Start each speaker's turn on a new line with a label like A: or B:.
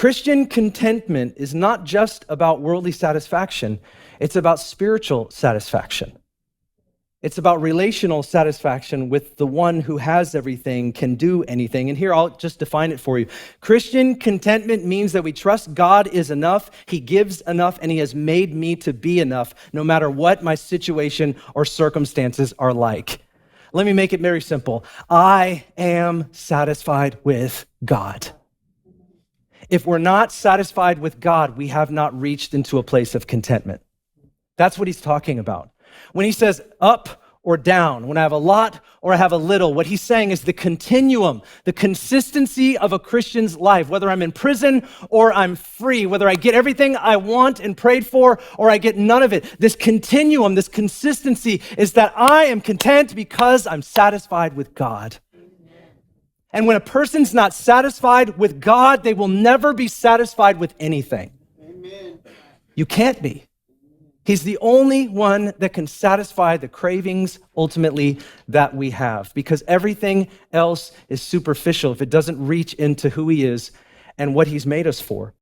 A: Christian contentment is not just about worldly satisfaction, it's about spiritual satisfaction. It's about relational satisfaction with the one who has everything, can do anything. And here, I'll just define it for you. Christian contentment means that we trust God is enough, He gives enough, and He has made me to be enough, no matter what my situation or circumstances are like. Let me make it very simple. I am satisfied with God. If we're not satisfied with God, we have not reached into a place of contentment. That's what he's talking about. When he says up or down, when I have a lot or I have a little, what he's saying is the continuum, the consistency of a Christian's life, whether I'm in prison or I'm free, whether I get everything I want and prayed for or I get none of it. This continuum, this consistency is that I am content because I'm satisfied with God. And when a person's not satisfied with God, they will never be satisfied with anything. Amen. You can't be. He's the only one that can satisfy the cravings, ultimately, that we have, because everything else is superficial if it doesn't reach into who He is and what He's made us for.